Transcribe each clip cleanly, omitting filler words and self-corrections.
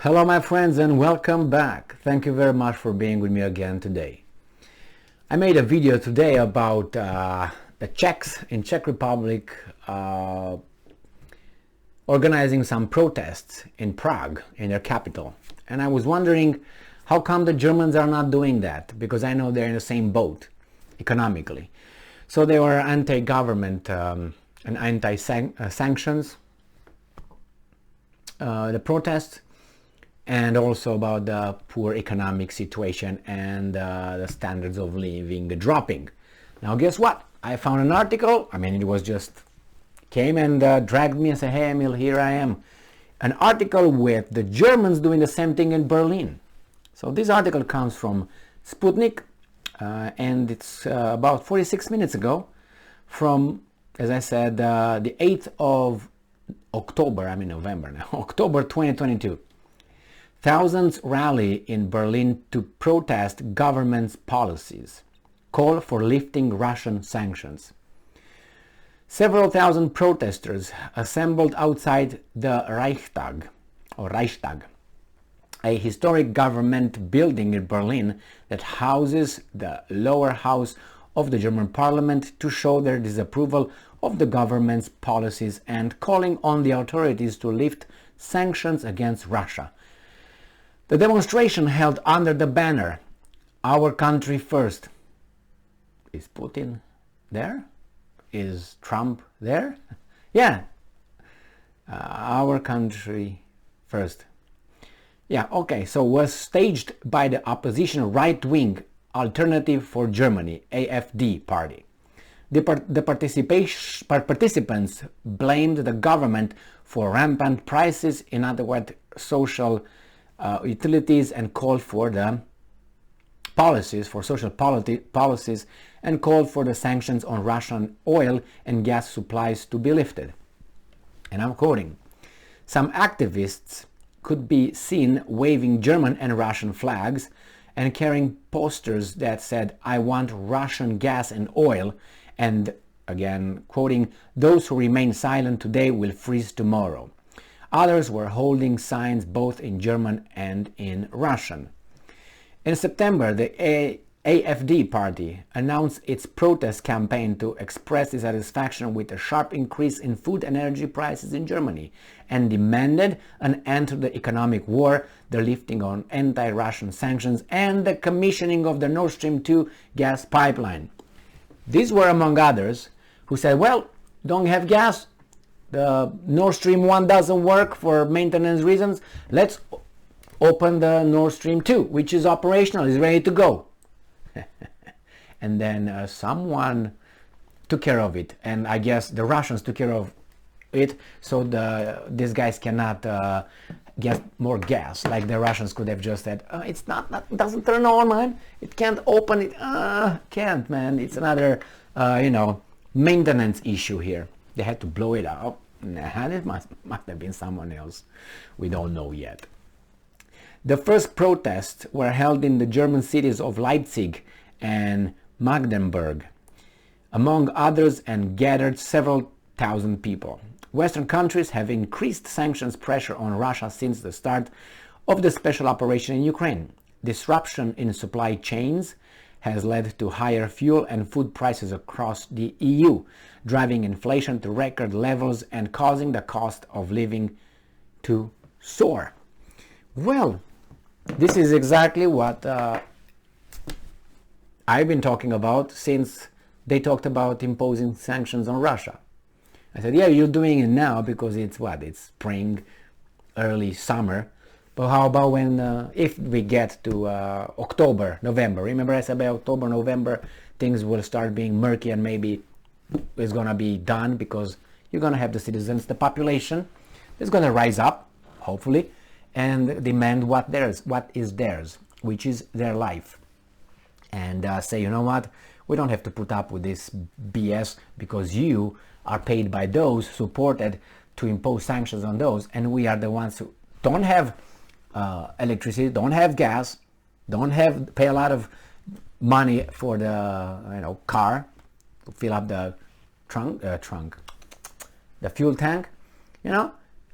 Hello my friends and welcome back. Thank you very much for being with me again today. I made a video today about the Czechs in Czech Republic organizing some protests in Prague, in their capital. And I was wondering how come the Germans are not doing that, because I know they're in the same boat economically. So they were anti-government and anti-sanctions, the protests, and also about the poor economic situation and the standards of living dropping. Now guess what? I found an article. I mean, it was just came and dragged me and said, hey Emil, here I am. An article with the Germans doing the same thing in Berlin. So this article comes from Sputnik and it's about 46 minutes ago from, as I said, the 8th of October, I'm in November now, October 2022. Thousands rally in Berlin to protest government's policies. Call for lifting Russian sanctions. Several thousand protesters assembled outside the Reichstag, a historic government building in Berlin that houses the lower house of the German parliament, to show their disapproval of the government's policies and calling on the authorities to lift sanctions against Russia. The demonstration held under the banner, "Our country first." Is Putin there? Is Trump there? Yeah. Our country first. Yeah, okay, so was staged by the opposition right-wing Alternative for Germany, AfD party. The participants blamed the government for rampant prices, in other words, social utilities, and called for the policies, for social policies, and called for the sanctions on Russian oil and gas supplies to be lifted. And I'm quoting, "Some activists could be seen waving German and Russian flags and carrying posters that said, 'I want Russian gas and oil,' and again quoting, 'Those who remain silent today will freeze tomorrow.' Others were holding signs both in German and in Russian." In September, the AfD party announced its protest campaign to express dissatisfaction with a sharp increase in food and energy prices in Germany, and demanded an end to the economic war, the lifting on anti-Russian sanctions, and the commissioning of the Nord Stream 2 gas pipeline. These were among others who said, well, don't have gas, the Nord Stream 1 doesn't work for maintenance reasons, let's open the Nord Stream 2, which is operational, is ready to go. And then someone took care of it, and I guess the Russians took care of it, so these guys cannot get more gas. Like the Russians could have just said, it's it doesn't turn on, man, it can't open it, can't, man, it's another maintenance issue here. They had to blow it up. Nah, it must have been someone else. We don't know yet. The first protests were held in the German cities of Leipzig and Magdeburg, among others, and gathered several thousand people. Western countries have increased sanctions pressure on Russia since the start of the special operation in Ukraine. Disruption in supply chains has led to higher fuel and food prices across the EU, driving inflation to record levels and causing the cost of living to soar. Well, this is exactly what I've been talking about since they talked about imposing sanctions on Russia. I said, yeah, you're doing it now because it's spring, early summer. But how about when, if we get to October, November? Remember I said by October, November, things will start being murky and maybe it's going to be done, because you're going to have the citizens, the population is going to rise up, hopefully, and demand what is theirs, which is their life. And say, you know what, we don't have to put up with this BS because you are paid by those, supported to impose sanctions on those, and we are the ones who don't have electricity, don't have gas, don't have pay a lot of money for the car to fill up the the fuel tank,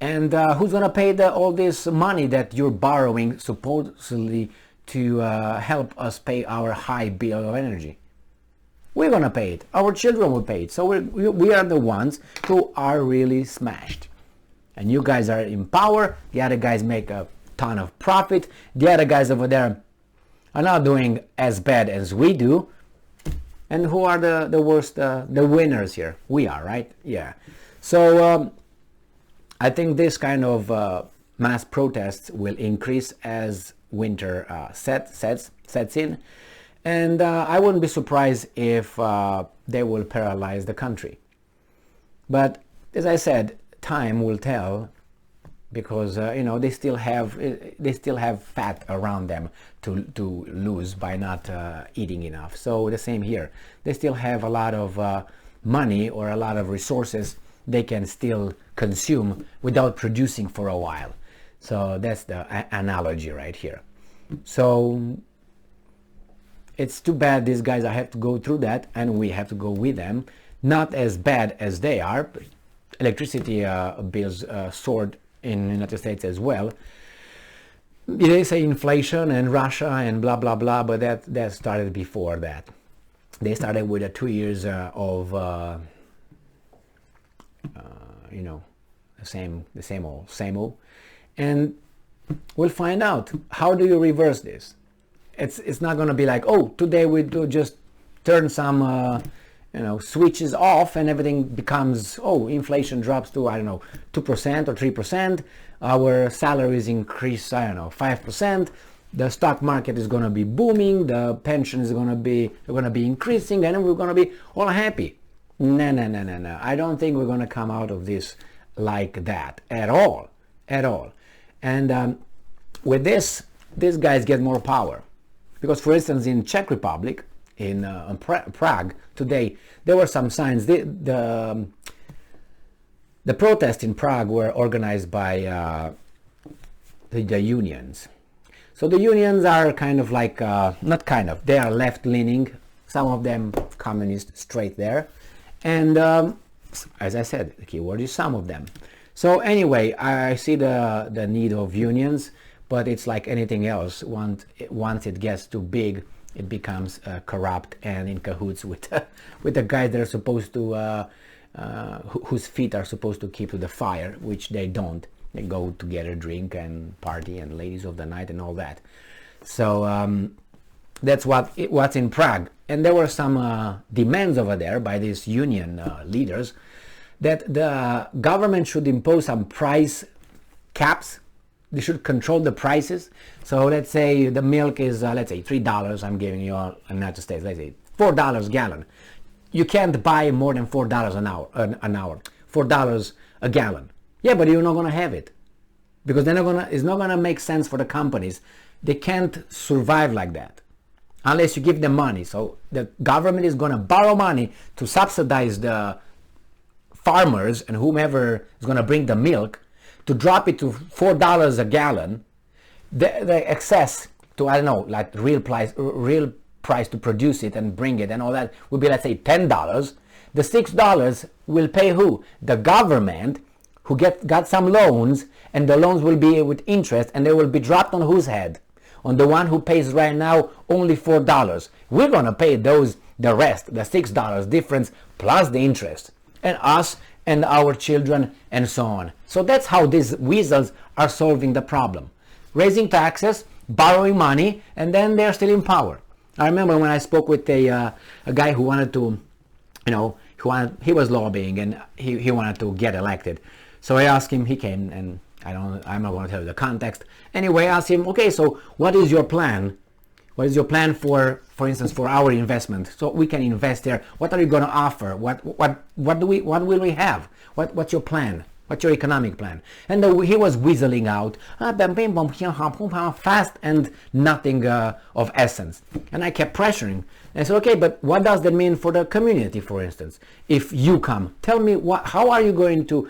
And who's going to pay all this money that you're borrowing supposedly to help us pay our high bill of energy? We're going to pay it. Our children will pay it. So we are the ones who are really smashed. And you guys are in power. The other guys make a ton of profit. The other guys over there are not doing as bad as we do. And who are the worst, the winners here? We are, right? Yeah. So I think this kind of mass protests will increase as winter sets in. And I wouldn't be surprised if they will paralyze the country. But as I said, time will tell, because they still have fat around them to lose by not eating enough. So the same here. They still have a lot of money or a lot of resources they can still consume without producing for a while. So that's the analogy right here. So it's too bad these guys have to go through that, and we have to go with them. Not as bad as they are. Electricity bills soared in the United States as well. They say inflation and Russia and blah blah blah, but that started before that. They started with 2 years of the same old, and we'll find out. How do you reverse this? It's not going to be like, oh, today we do just turn some switches off and everything becomes, inflation drops to, 2% or 3%, our salaries increase, 5%, the stock market is going to be booming, the pension is going to be increasing, and we're going to be all happy. No. I don't think we're going to come out of this like that at all. And with this, these guys get more power. Because, for instance, in Czech Republic, in Prague today, there were some signs. The protests in Prague were organized by the unions. So the unions are kind of like, they are left-leaning, some of them communist, straight there. And as I said, the keyword is some of them. So anyway, I see the need of unions, but it's like anything else. Once it gets too big, it becomes corrupt and in cahoots with the guys that are supposed to, whose feet are supposed to keep to the fire, which they don't. They go together, drink and party and ladies of the night and all that. So that's what's in Prague. And there were some demands over there by these union leaders that the government should impose some price caps. They should control the prices. So let's say the milk is, let's say $3. I'm giving you all in the United States. Let's say $4 a gallon. You can't buy more than $4 an hour. $4 a gallon. Yeah, but you're not going to have it, because it's not going to make sense for the companies. They can't survive like that unless you give them money. So the government is going to borrow money to subsidize the farmers and whomever is going to bring the milk, to drop it to $4 a gallon. The excess to, like real price to produce it and bring it and all that would be, let's say, $10. The $6 will pay who? The government, who got some loans, and the loans will be with interest, and they will be dropped on whose head? On the one who pays right now only $4. We're going to pay the rest, the $6 difference plus the interest, and us and our children and so on. So that's how these weasels are solving the problem. Raising taxes, borrowing money, and then they're still in power. I remember when I spoke with a guy who wanted to, he was lobbying and he wanted to get elected. So I asked him, he came, and I'm not going to tell you the context. Anyway, I asked him, okay, so what is your plan? What is your plan for instance, for our investment? So we can invest there. What are you going to offer? What will we have? What's your plan? What's your economic plan? And he was whistling out, fast and nothing of essence. And I kept pressuring. I said, okay, but what does that mean for the community, for instance? If you come, tell me how are you going to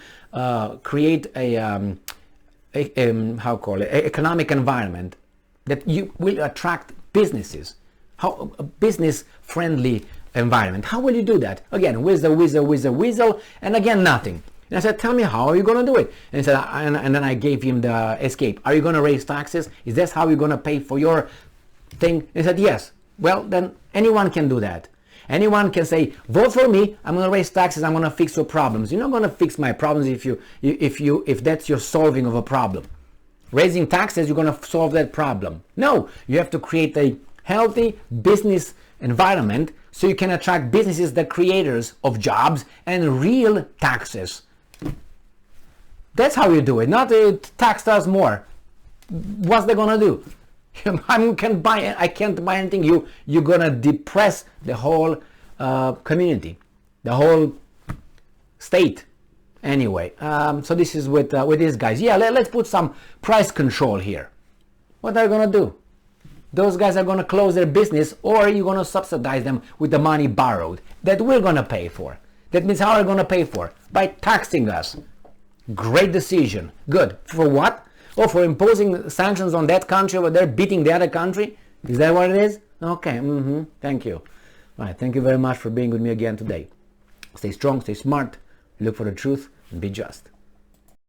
create a economic environment that you will attract businesses, a business-friendly environment. How will you do that? Again, whistle, and again, nothing. And I said, tell me, how are you going to do it? And he said, and then I gave him the escape. Are you going to raise taxes? Is this how you're going to pay for your thing? And he said, yes. Well, then anyone can do that. Anyone can say, vote for me, I'm going to raise taxes, I'm going to fix your problems. You're not going to fix my problems if that's your solving of a problem. Raising taxes, you're going to solve that problem. No, you have to create a healthy business environment so you can attract businesses, the creators of jobs, and real taxes. That's how you do it, not tax us more. What's they going to do? I can't buy anything. You're gonna depress the whole community, the whole state. Anyway, so this is with these guys. Yeah, let's put some price control here. What are you gonna do? Those guys are gonna close their business, or you're gonna subsidize them with the money borrowed that we're gonna pay for. That means how are you gonna pay for? By taxing us. Great decision. Good. For what? Oh, for imposing sanctions on that country over there, beating the other country? Is that what it is? Okay, thank you. All right, thank you very much for being with me again today. Stay strong, stay smart, look for the truth, and be just.